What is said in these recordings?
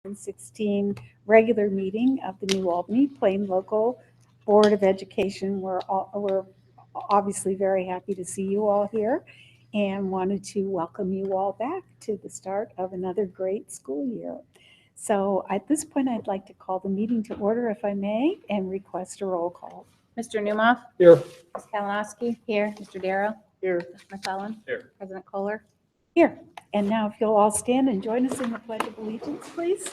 2016 regular meeting of the New Albany Plain Local Board of Education. We're obviously very happy to see you all here and wanted to welcome you all back to the start of another great school year. So at this point, I'd like to call the meeting to order, if I may, and request a roll call. Mr. Newmoff? Here. Ms. Kalinowski? Here. Mr. Darrow? Here. Mr. McClellan? Here. President Kohler? Here. And now if you'll all stand and join us in the Pledge of Allegiance, please.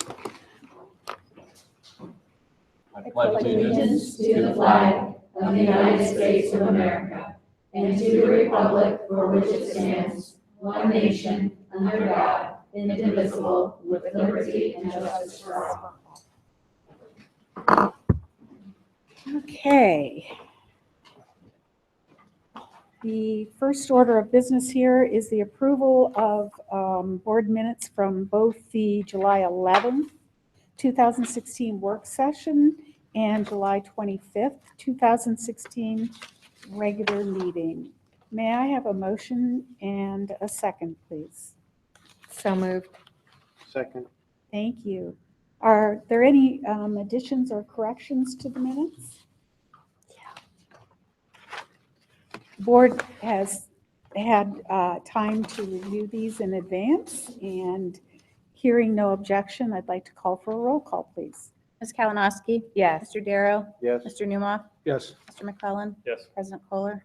I pledge allegiance to the flag of the United States of America and to the republic for which it stands, one nation, under God, indivisible, with liberty and justice for all. Okay. The first order of business here is the approval of board minutes from both the July 11th, 2016 work session and July 25th, 2016 regular meeting. May I have a motion and a second, please? So moved. Second. Thank you. Are there any additions or corrections to the minutes? The board has had time to review these in advance, and hearing no objection, I'd like to call for a roll call, please. Ms. Kalinowski? Yes. Mr. Darrow? Yes. Mr. Newmoff? Yes. Mr. McClellan? Yes. President Kohler?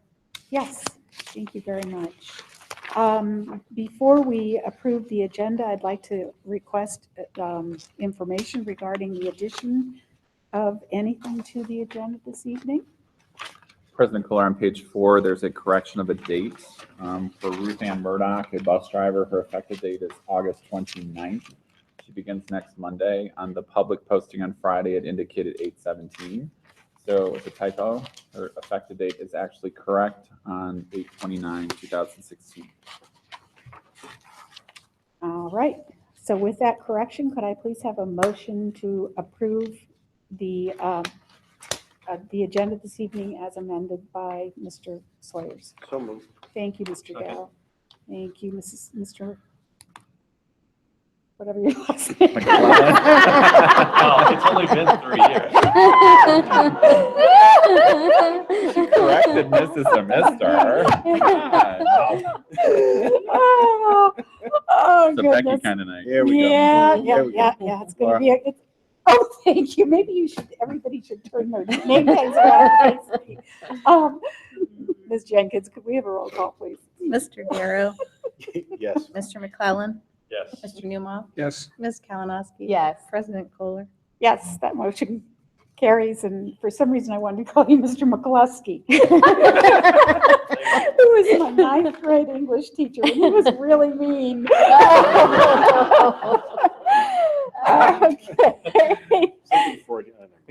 Yes, thank you very much. Before we approve the agenda, I'd like to request information regarding the addition of anything to the agenda this evening. President Kohler, on page 4, there's a correction of a date for Ruth Ann Murdoch, a bus driver. Her effective date is August 29th. She begins next Monday. On the public posting on Friday, it indicated 8/17. So it's a typo. Her effective date is actually correct on 8/29/2016. All right, so with that correction, could I please have a motion to approve the agenda this evening as amended by Mr. Sawyers? So moved. Thank you, Mr. Second. Darrow. Thank you, Mr. Whatever your last name. Oh, it's only been 3 years. She corrected Mrs. or Mr. Oh, It's a Becky goodness. kind of night. Here we go. Yeah, There we go. it's going to be oh, thank you. Maybe everybody should turn their name tags around. Ms. Jenkins, could we have a roll call, please? Mr. Darrow? Yes. Mr. McClellan? Yes. Mr. Newmoff? Yes. Ms. Kalinowski? Yes. President Kohler? Yes, that motion carries, and for some reason I wanted to call you Mr. McCluskey, who was my 9th grade English teacher, and he was really mean.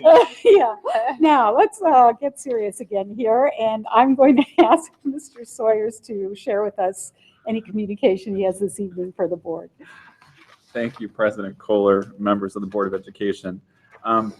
Okay. Yeah. Now let's get serious again here, and I'm going to ask Mr. Sawyers to share with us any communication he has this evening for the board. Thank you, President Kohler, members of the Board of Education. I'm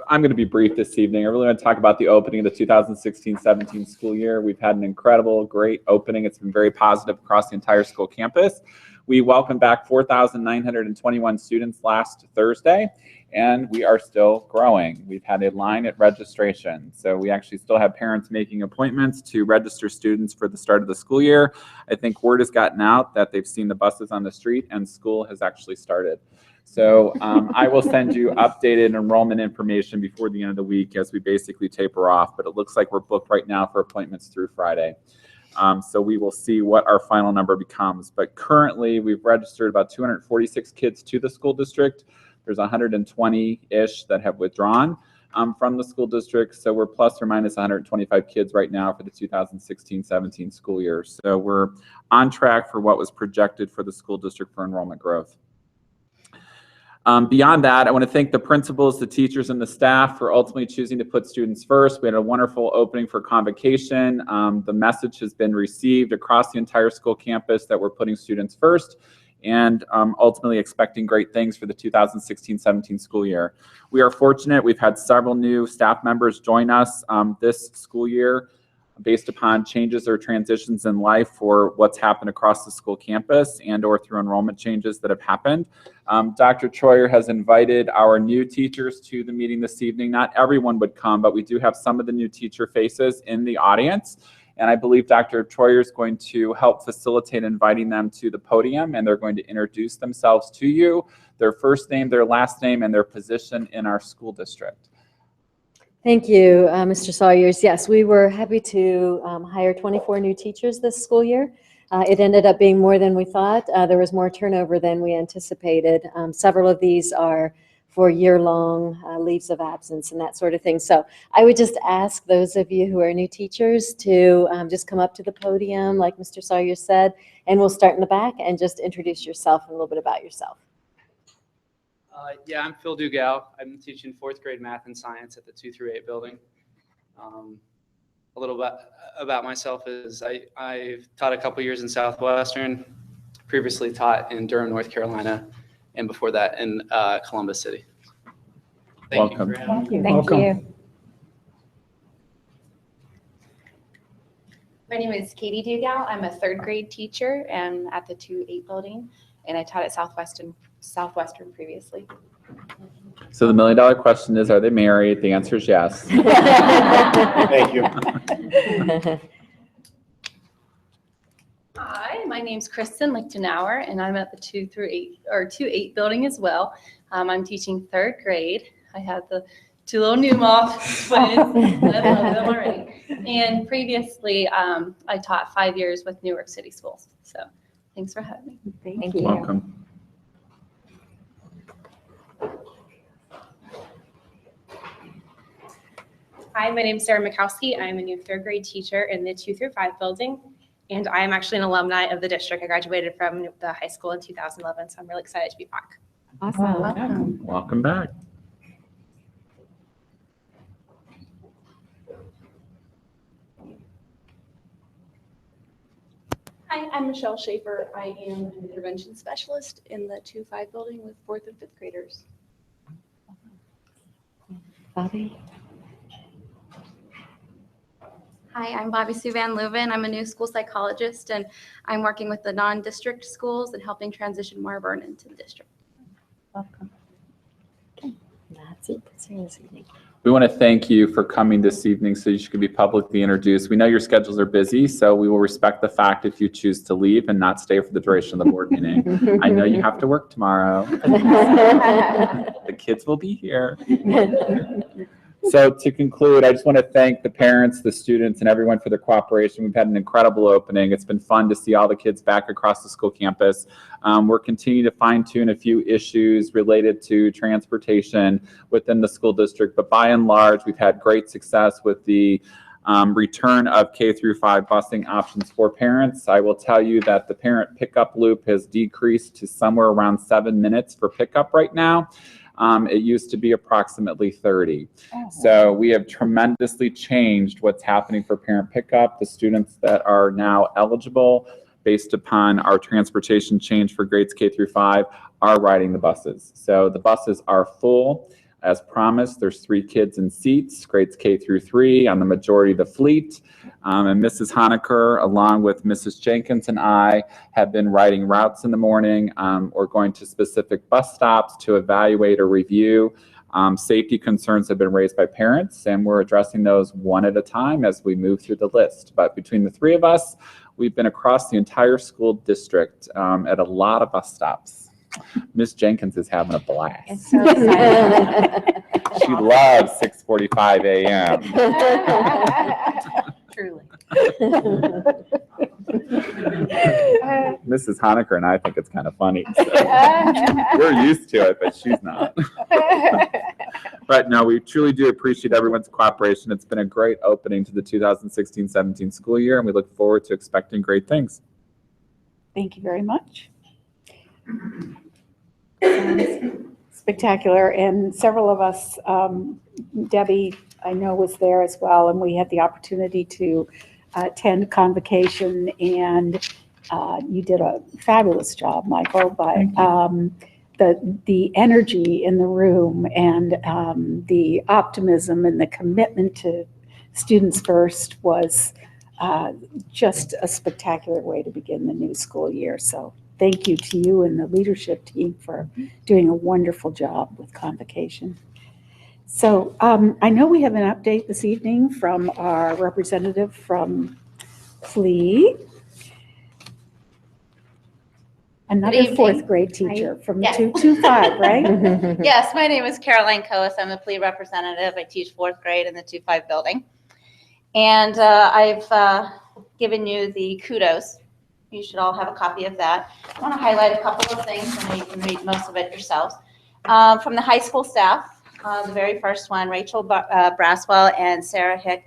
going to be brief this evening. I really want to talk about the opening of the 2016-17 school year. We've had an incredible, great opening. It's been very positive across the entire school campus. We welcomed back 4,921 students last Thursday, and we are still growing. We've had a line at registration, so we actually still have parents making appointments to register students for the start of the school year. I think word has gotten out that they've seen the buses on the street and school has actually started. So I will send you updated enrollment information before the end of the week as we basically taper off, but it looks like we're booked right now for appointments through Friday. So we will see what our final number becomes. But currently, we've registered about 246 kids to the school district. There's 120-ish that have withdrawn from the school district. So we're plus or minus 125 kids right now for the 2016-17 school year. So we're on track for what was projected for the school district for enrollment growth. Beyond that, I want to thank the principals, the teachers, and the staff for ultimately choosing to put students first. We had a wonderful opening for Convocation. The message has been received across the entire school campus that we're putting students first and ultimately expecting great things for the 2016-17 school year. We are fortunate. We've had several new staff members join us this school year. based upon changes or transitions in life for what's happened across the school campus and or through enrollment changes that have happened. Dr. Troyer has invited our new teachers to the meeting this evening. Not everyone would come, but we do have some of the new teacher faces in the audience. And I believe Dr. Troyer is going to help facilitate inviting them to the podium, and they're going to introduce themselves to you, their first name, their last name, and their position in our school district. Thank you, Mr. Sawyers. Yes, we were happy to hire 24 new teachers this school year. It ended up being more than we thought. There was more turnover than we anticipated. Several of these are for year-long leaves of absence and that sort of thing. So I would just ask those of you who are new teachers to just come up to the podium, like Mr. Sawyers said, and we'll start in the back and just introduce yourself and a little bit about yourself. Yeah, I'm Phil Dugal. I'm teaching 4th grade math and science at the 2 through 8 building. A little bit about myself is I've taught a couple years in Southwestern, previously taught in Durham, North Carolina, and before that in Columbus City. Welcome. You for having me. Thank you. My name is Katie Dugal. I'm a 3rd grade teacher and at the 2-8 building, and I taught at Southwestern previously. So the $1 million question is, are they married? The answer is yes. Thank you. Hi, my name's Kristen Lichtenauer, and I'm at the 2-8 building as well. I'm teaching 3rd grade. I have the 2 little Newmoff twins. I love them already. And previously, I taught 5 years with Newark City Schools. So thanks for having me. Thank you. Welcome. Hi, my name is Sarah Mikowski. I'm a new 3rd grade teacher in the 2 through 5 building, and I'm actually an alumni of the district. I graduated from the high school in 2011, so I'm really excited to be back. Awesome. Welcome back. Hi, I'm Michelle Schaefer. I am an intervention specialist in the 2-5 building with 4th and 5th graders. Bobby? Hi, I'm Bobby Sue Van Leuven. I'm a new school psychologist, and I'm working with the non-district schools and helping transition Marburn into the district. Welcome. Okay, that's it for this evening. We want to thank you for coming this evening so you can be publicly introduced. We know your schedules are busy, so we will respect the fact if you choose to leave and not stay for the duration of the board meeting. I know you have to work tomorrow. The kids will be here. So to conclude, I just want to thank the parents, the students, and everyone for their cooperation. We've had an incredible opening. It's been fun to see all the kids back across the school campus. We're continuing to fine-tune a few issues related to transportation within the school district, but by and large, we've had great success with the return of K through 5 busing options for parents. I will tell you that the parent pickup loop has decreased to somewhere around 7 minutes for pickup right now. It used to be approximately 30. So we have tremendously changed what's happening for parent pickup. The students that are now eligible based upon our transportation change for grades K through 5 are riding the buses. So the buses are full. As promised, there's 3 kids in seats, grades K through 3 on the majority of the fleet. And Mrs. Honecker, along with Mrs. Jenkins and I, have been writing routes in the morning or going to specific bus stops to evaluate or review. Safety concerns have been raised by parents, and we're addressing those one at a time as we move through the list. But between the 3 of us, we've been across the entire school district at a lot of bus stops. Miss Jenkins is having a blast. It's so exciting. She loves 6:45 a.m. Truly. Mrs. Honecker and I think it's kind of funny. So. We're used to it, but she's not. But no, we truly do appreciate everyone's cooperation. It's been a great opening to the 2016-17 school year, and we look forward to expecting great things. Thank you very much. Spectacular, and several of us, Debbie, I know, was there as well, and we had the opportunity to attend Convocation, and you did a fabulous job, Michael, but the energy in the room and the optimism and the commitment to Students First was just a spectacular way to begin the new school year. So thank you to you and the leadership team for doing a wonderful job with Convocation. So I know we have an update this evening from our representative from PLE. Another evening. fourth grade teacher from Yes. 225, right? Yes, my name is Caroline Coas. I'm the PLE representative. I teach fourth grade in the 2-5 building. And I've given you the kudos. You should all have a copy of that. I want to highlight a couple of things, and you can read most of it yourselves. From the high school staff, the very first one, Rachel Braswell and Sarah Hick,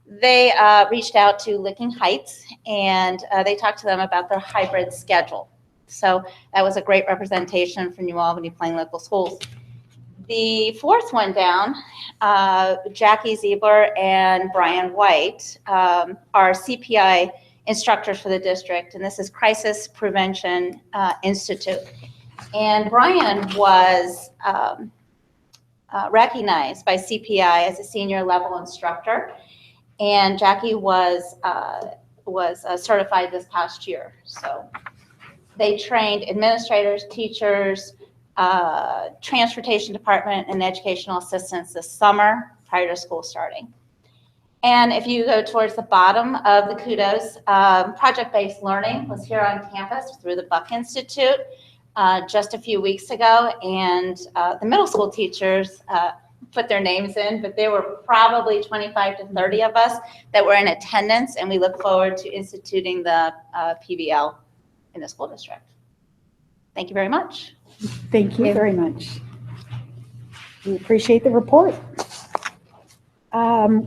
they reached out to Licking Heights, and they talked to them about their hybrid schedule. So that was a great representation from New Albany Plain Local Schools. The fourth one down, Jackie Ziebler and Brian White are CPI instructors for the district, and this is Crisis Prevention Institute. And Brian was recognized by CPI as a senior level instructor, and Jackie was certified this past year. So they trained administrators, teachers, transportation department, and educational assistants this summer prior to school starting. And if you go towards the bottom of the kudos, project-based learning was here on campus through the Buck Institute just a few weeks ago, and the middle school teachers put their names in, but there were probably 25 to 30 of us that were in attendance, and we look forward to instituting the PBL in the school district. Thank you very much. Thank you very much. We appreciate the report.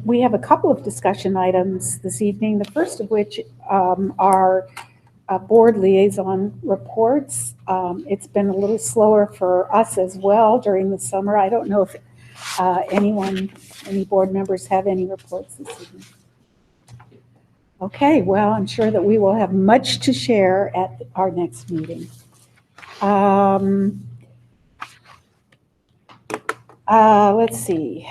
We have a couple of discussion items this evening, the first of which are board liaison reports. It's been a little slower for us as well during the summer. I don't know if any board members have any reports this evening. Okay, well, I'm sure that we will have much to share at our next meeting. Let's see.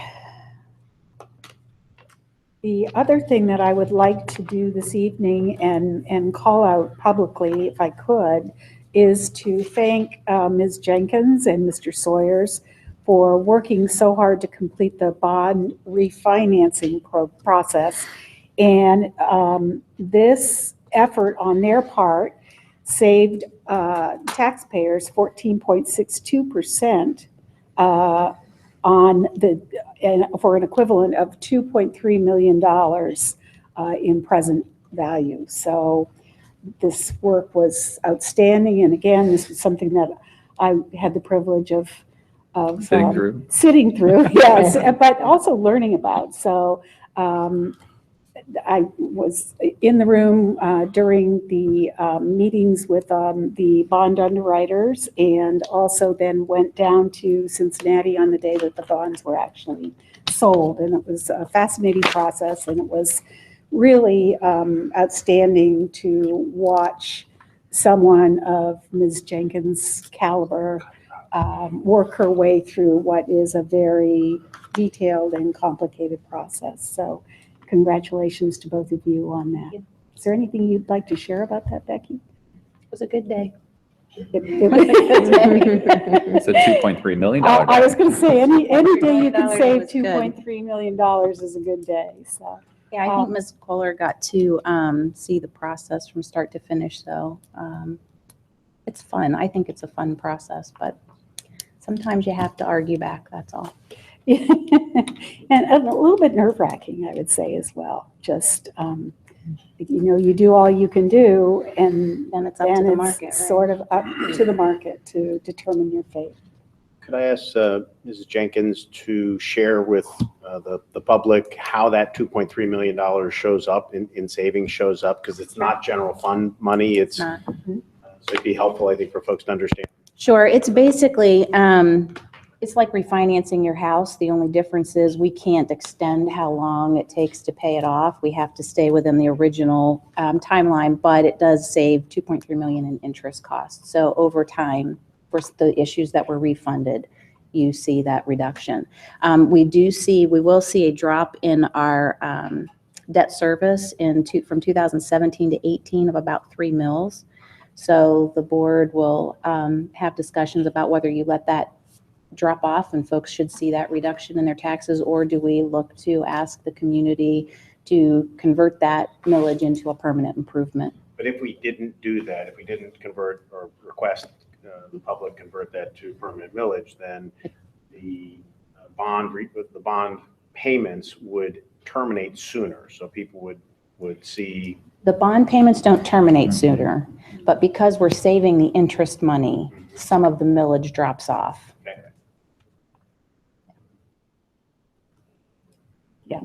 The other thing that I would like to do this evening and call out publicly, if I could, is to thank Ms. Jenkins and Mr. Sawyers for working so hard to complete the bond refinancing process. And this effort on their part saved taxpayers 14.62% on for an equivalent of $2.3 million in present value. So this work was outstanding. And again, this was something that I had the privilege of sitting through, yes, but also learning about. So I was in the room during the meetings with the bond underwriters, and also then went down to Cincinnati on the day that the bonds were actually sold. And it was a fascinating process, and it was really outstanding to watch someone of Ms. Jenkins' caliber work her way through what is a very detailed and complicated process. So congratulations to both of you on that. Is there anything you'd like to share about that, Becky? It was a good day. It's a $2.3 million. I was going to say, any day you can $2.3 save was good. $2.3 million is a good day. So Yeah, I think Ms. Kohler got to see the process from start to finish, so it's fun. I think it's a fun process, but sometimes you have to argue back, that's all. and a little bit nerve-wracking, I would say, as well. Just, you do all you can do, and Then it's up to the market, right? sort of up to the market to determine your fate. Could I ask Mrs. Jenkins to share with the public how that $2.3 million shows up in savings shows up? Because it's not general fund money. It's so it'd be helpful, I think, for folks to understand. Sure, it's basically, it's like refinancing your house. The only difference is we can't extend how long it takes to pay it off. We have to stay within the original timeline, but it does save $2.3 million in interest costs. So over time, for the issues that were refunded, you see that reduction. We will see a drop in our debt service from 2017 to 18 of about 3 mils. So the board will have discussions about whether you let that drop off and folks should see that reduction in their taxes, or do we look to ask the community to convert that millage into a permanent improvement? But if we didn't do that, if we didn't convert or request the public convert that to permanent millage, then the bond payments would terminate sooner. So people would see. The bond payments don't terminate sooner, but because we're saving the interest money, some of the millage drops off. Okay. Yeah,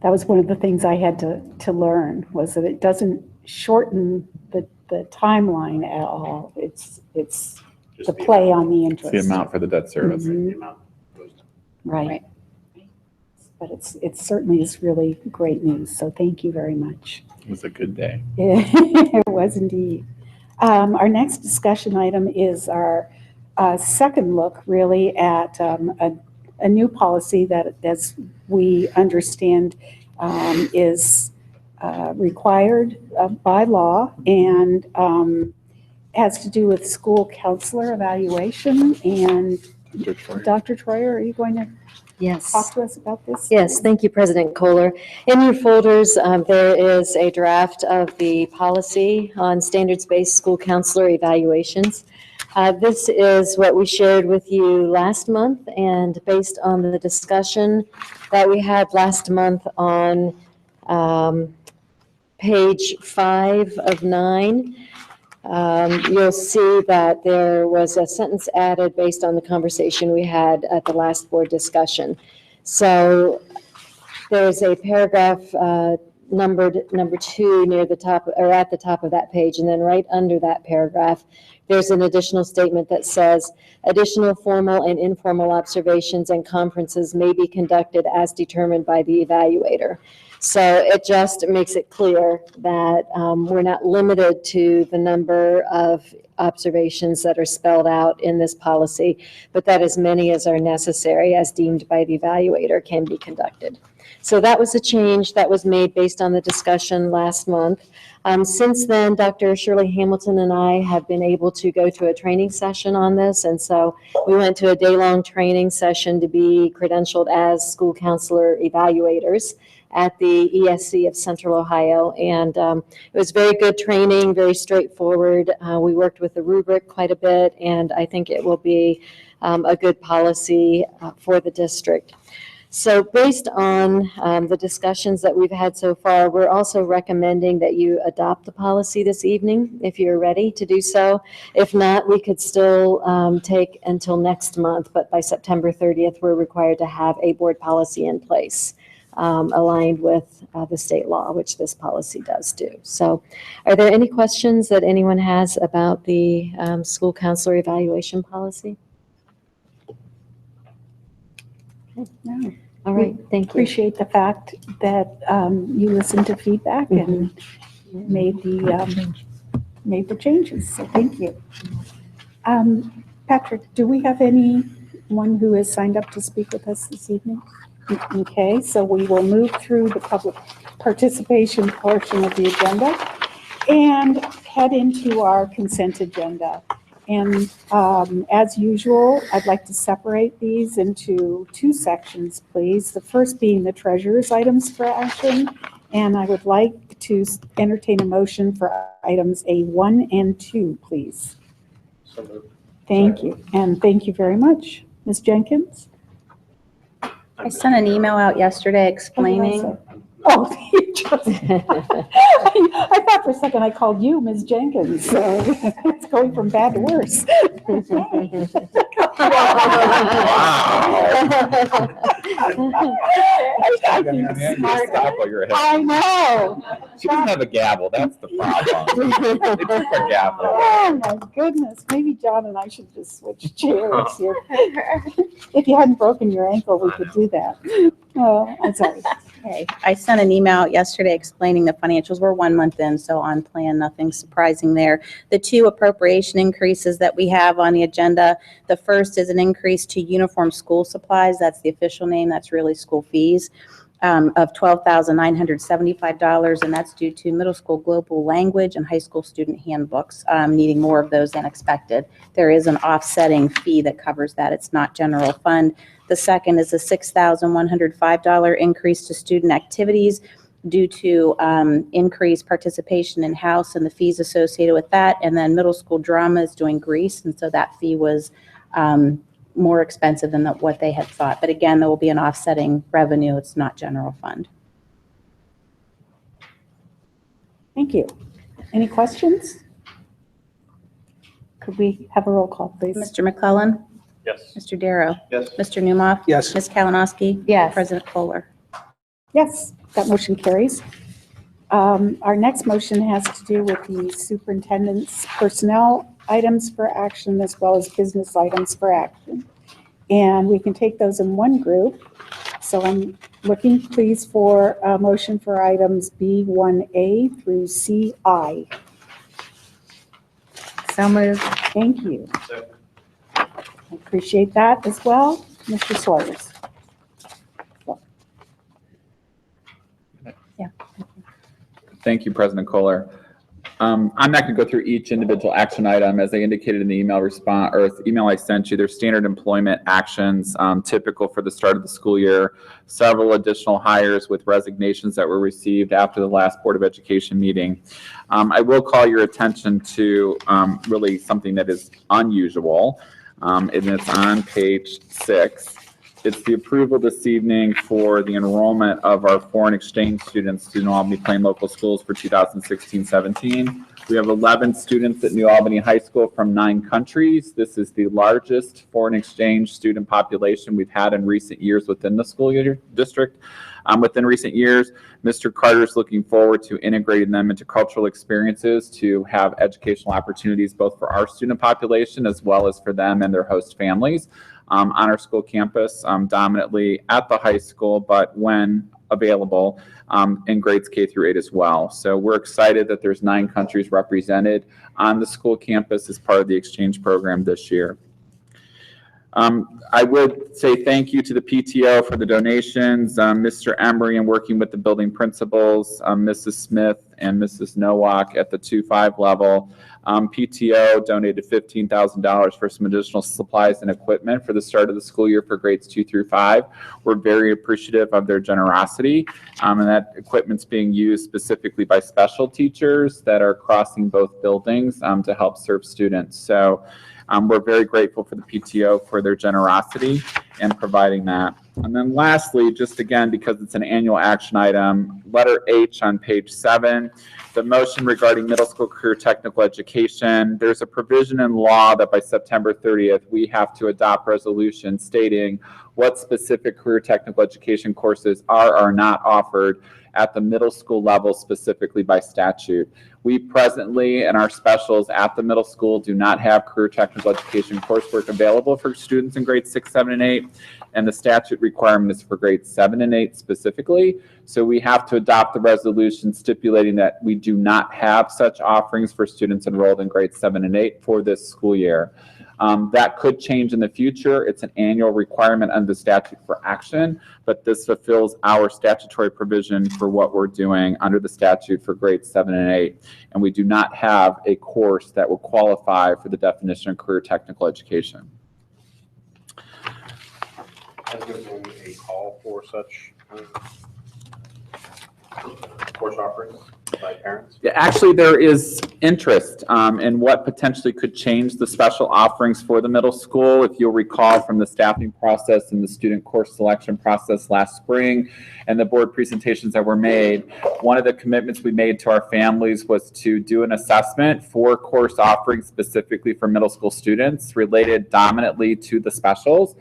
that was one of the things I had to learn, was that it doesn't shorten the timeline at all. It's Just the play on the It's interest. the amount for the debt service. Mhm. The amount goes down. Right. But it certainly is really great news, so thank you very much. It was a good day. It was indeed. Our next discussion item is our second look really at a new policy that, as we understand, is required by law and has to do with school counselor evaluation. And Dr. Troyer, are you going to Yes. talk to us about this? Yes, thank you, President Kohler. In your folders, there is a draft of the policy on standards-based school counselor evaluations. This is what we shared with you last month, and based on the discussion that we had last month on page 5 of 9, you'll see that there was a sentence added based on the conversation we had at the last board discussion. So there's a paragraph numbered number 2 near the top, or at the top of that page, and then right under that paragraph, there's an additional statement that says, additional formal and informal observations and conferences may be conducted as determined by the evaluator. So it just makes it clear that we're not limited to the number of observations that are spelled out in this policy, but that as many as are necessary as deemed by the evaluator can be conducted. So that was a change that was made based on the discussion last month. Since then, Dr. Shirley Hamilton and I have been able to go to a training session on this, and so we went to a day-long training session to be credentialed as school counselor evaluators at the ESC of Central Ohio, and it was very good training, very straightforward. We worked with the rubric quite a bit, and I think it will be a good policy for the district. So based on the discussions that we've had so far, we're also recommending that you adopt the policy this evening if you're ready to do so. If not, we could still take until next month, but by September 30th, we're required to have a board policy in place aligned with the state law, which this policy does do. So are there any questions that anyone has about the school counselor evaluation policy? No. All right, thank you. Appreciate the fact that you listened to feedback and made the changes, so thank you. Patrick, do we have anyone who has signed up to speak with us this evening? Okay, so we will move through the public participation portion of the agenda and head into our consent agenda. And as usual, I'd like to separate these into 2 sections, please. The first being the treasurer's items for action, and I would like to entertain a motion for items A1 and 2, please. So moved. Thank you, and thank you very much. Ms. Jenkins? I sent an email out yesterday explaining. Oh, you just, I thought for a second I called you Ms. Jenkins, so it's going from bad to worse. I know. She doesn't have a gavel, that's the problem. They took her gavel. Oh, my goodness. Maybe John and I should just switch chairs here. If you hadn't broken your ankle, we could do that. Oh, I'm sorry. Okay, I sent an email out yesterday explaining the financials. We're 1 month in, so on plan, nothing surprising there. The 2 appropriation increases that we have on the agenda, the first is an increase to uniform school supplies. That's the official name. That's really school fees of $12,975, and that's due to middle school global language and high school student handbooks, needing more of those than expected. There is an offsetting fee that covers that. It's not general fund. The second is a $6,105 increase to student activities due to increased participation in house and the fees associated with that. And then middle school drama is doing Greece, and so that fee was more expensive than what they had thought. But again, there will be an offsetting revenue. It's not general fund. Thank you. Any questions? Could we have a roll call, please? Mr. McClellan? Yes. Mr. Darrow? Yes. Mr. Newmoff? Yes. Ms. Kalinowski? Yes. President Kohler? Yes, that motion carries. Our next motion has to do with the superintendent's personnel items for action as well as business items for action. And we can take those in one group. So I'm looking please for a motion for items B1A through CI. So moved. Thank you. I appreciate that as well. Mr. Sawyers. Thank you, President Kohler. I'm not going to go through each individual action item. As I indicated in the email response or email I sent you, there's standard employment actions typical for the start of the school year, several additional hires with resignations that were received after the last Board of Education meeting. I will call your attention to really something that is unusual, and it's on page 6. It's the approval this evening for the enrollment of our foreign exchange students to New Albany Plain Local Schools for 2016-17. We have 11 students at New Albany High School from 9 countries. This is the largest foreign exchange student population we've had in recent years within the school year district. Within recent years, Mr. Carter is looking forward to integrating them into cultural experiences to have educational opportunities both for our student population as well as for them and their host families. On our school campus, dominantly at the high school, but when available, in grades K through 8 as well. So we're excited that there's 9 countries represented on the school campus as part of the exchange program this year. I would say thank you to the PTO for the donations. Mr. Emery, and working with the building principals, Mrs. Smith and Mrs. Nowak at the 2-5 level. PTO donated $15,000 for some additional supplies and equipment for the start of the school year for grades 2 through 5. We're very appreciative of their generosity, and that equipment's being used specifically by special teachers that are crossing both buildings to help serve students. So we're very grateful for the PTO for their generosity and providing that. And then lastly, just again, because it's an annual action item, letter H on page 7, the motion regarding middle school career technical education. There's a provision in law that by September 30th, we have to adopt resolution stating what specific career technical education courses are or not offered at the middle school level specifically by statute. We presently, in our specials at the middle school, do not have career technical education coursework available for students in grades 6, 7, and 8, and the statute requirement is for grades 7 and 8 specifically. So we have to adopt the resolution stipulating that we do not have such offerings for students enrolled in grades 7 and 8 for this school year. That could change in the future. It's an annual requirement under the statute for action, but this fulfills our statutory provision for what we're doing under the statute for grades 7 and 8. And we do not have a course that will qualify for the definition of career technical education. Has there been a call for such course offerings by parents? Yeah, actually, there is interest in what potentially could change the special offerings for the middle school. If you'll recall from the staffing process and the student course selection process last spring and the board presentations that were made, one of the commitments we made to our families was to do an assessment for course offerings specifically for middle school students related dominantly to the specials.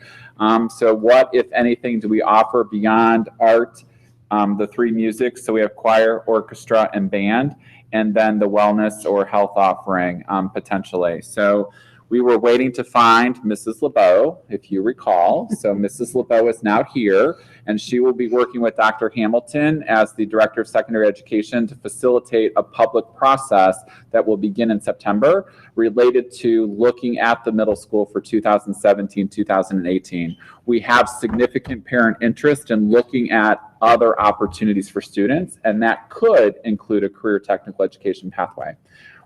So what, if anything, do we offer beyond art, the 3 musics? So we have choir, orchestra, and band, and then the wellness or health offering potentially. So We were waiting to find Mrs. LeBeau, if you recall. So Mrs. LeBeau is now here, and she will be working with Dr. Hamilton as the Director of Secondary Education to facilitate a public process that will begin in September related to looking at the middle school for 2017-2018. We have significant parent interest in looking at other opportunities for students, and that could include a career technical education pathway.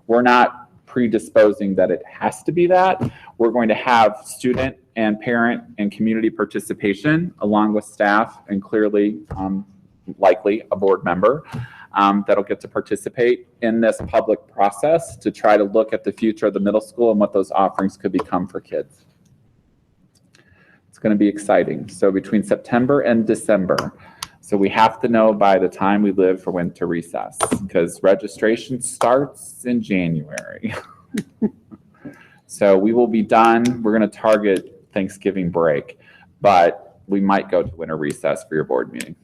We're not predisposing that it has to be that. We're going to have student and parent and community participation along with staff and clearly likely a board member that'll get to participate in this public process to try to look at the future of the middle school and what those offerings could become for kids. It's going to be exciting. So between September and December, so we have to know by the time we live for winter recess because registration starts in January. So we will be done. We're going to target Thanksgiving break, but we might go to winter recess for your board meeting.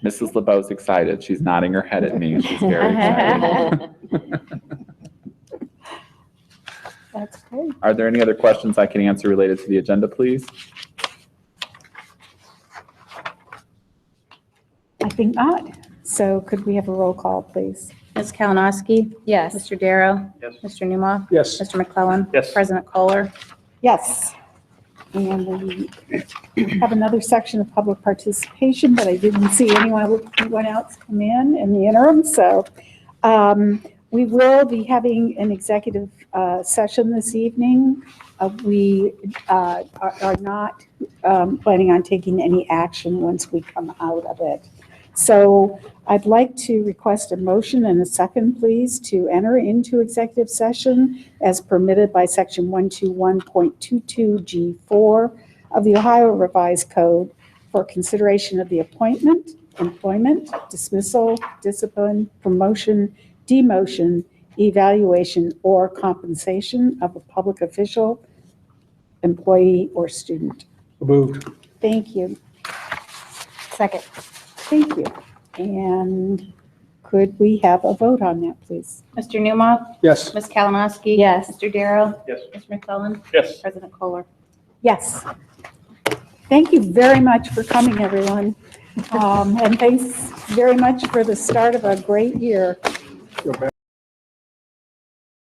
Mrs. LeBeau's excited. She's nodding her head at me. She's very excited. That's great. Are there any other questions I can answer related to the agenda, please? I think not. So could we have a roll call, please? Ms. Kalinowski? Yes. Mr. Darrow? Yes. Mr. Newmoff? Yes. Mr. McClellan? Yes. President Kohler? Yes. And we have another section of public participation, but I didn't see anyone else come in the interim. So we will be having an executive session this evening. We are not planning on taking any action once we come out of it. So I'd like to request a motion and a second, please, to enter into executive session as permitted by section 121.22G4 of the Ohio Revised Code for consideration of the appointment, employment, dismissal, discipline, promotion, demotion, evaluation, or compensation of a public official, employee, or student. Moved. Thank you. Second. Thank you. And could we have a vote on that, please? Mr. Newmoff? Yes. Ms. Kalinowski? Yes. Mr. Darrow? Yes. Mr. McClellan? Yes. President Kohler? Yes. Thank you very much for coming, everyone. And thanks very much for the start of a great year.